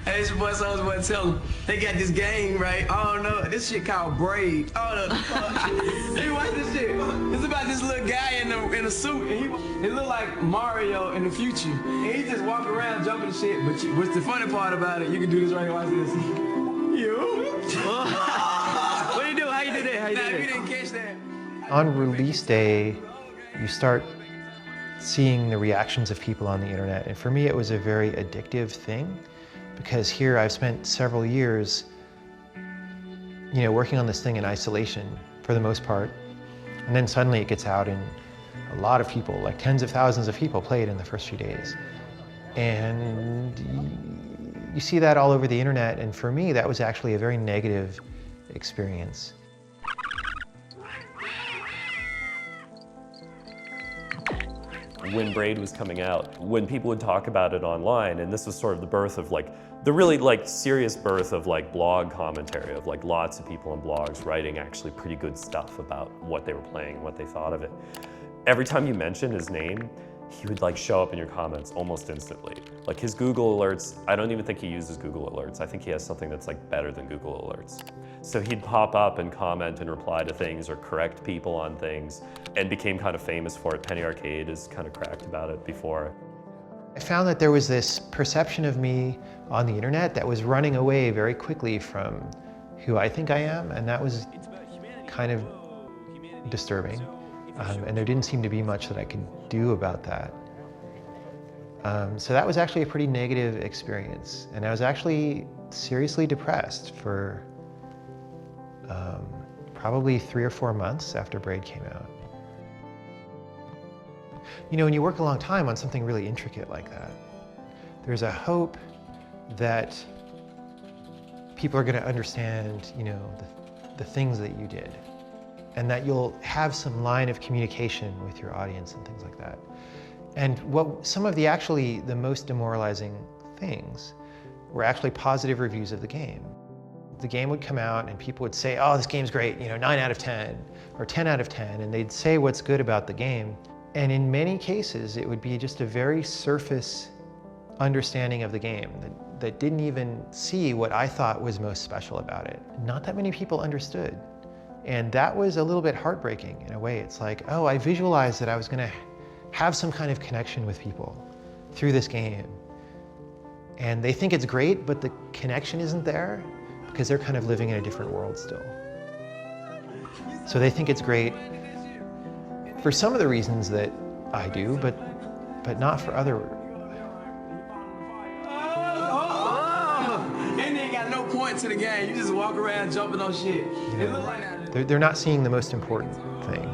Hey, it's your boy Soulja Boy. Tell him they got this game, right? I don't know. This shit called Braid. I don't know the fuck. Hey, watch this shit. It's about this little guy in a suit, and he look like Mario in the future. And he just walk around jumping and shit. But what's the funny part about it? You can do this right here. Watch this. You. What do you do? How you do that? How you do that? If you didn't catch that. On release day, you start seeing the reactions of people on the internet. And for me, it was a very addictive thing because here I've spent several years, working on this thing in isolation for the most part. And then suddenly it gets out and a lot of people, like tens of thousands of people play it in the first few days. And you see that all over the internet. And for me, that was actually a very negative experience. When Braid was coming out, when people would talk about it online, and this was sort of the birth of the really serious birth of blog commentary, of lots of people on blogs writing actually pretty good stuff about what they were playing, what they thought of it. Every time you mentioned his name, he would show up in your comments almost instantly. His Google Alerts, I don't even think he uses Google Alerts. I think he has something that's better than Google Alerts. So he'd pop up and comment and reply to things or correct people on things and became kind of famous for it. Penny Arcade has kind of cracked about it before. I found that there was this perception of me on the internet that was running away very quickly from who I think I am, and that was kind of disturbing. And there didn't seem to be much that I could do about that. So that was actually a pretty negative experience. And I was actually seriously depressed for probably 3 or 4 months after Braid came out. When you work a long time on something really intricate like that, there's a hope that people are going to understand, the things that you did, and that you'll have some line of communication with your audience and things like that. And some of the most demoralizing things were actually positive reviews of the game. The game would come out and people would say, oh, this game's great, 9 out of 10 or 10 out of 10, and they'd say what's good about the game. And in many cases, it would be just a very surface understanding of the game that didn't even see what I thought was most special about it. Not that many people understood. And that was a little bit heartbreaking in a way. It's like, oh, I visualized that I was gonna have some kind of connection with people through this game. And they think it's great, but the connection isn't there because they're kind of living in a different world still. So they think it's great for some of the reasons that I do, but not for other. And they ain't got no point to the game. You just walk around jumping on shit. They're not seeing the most important thing.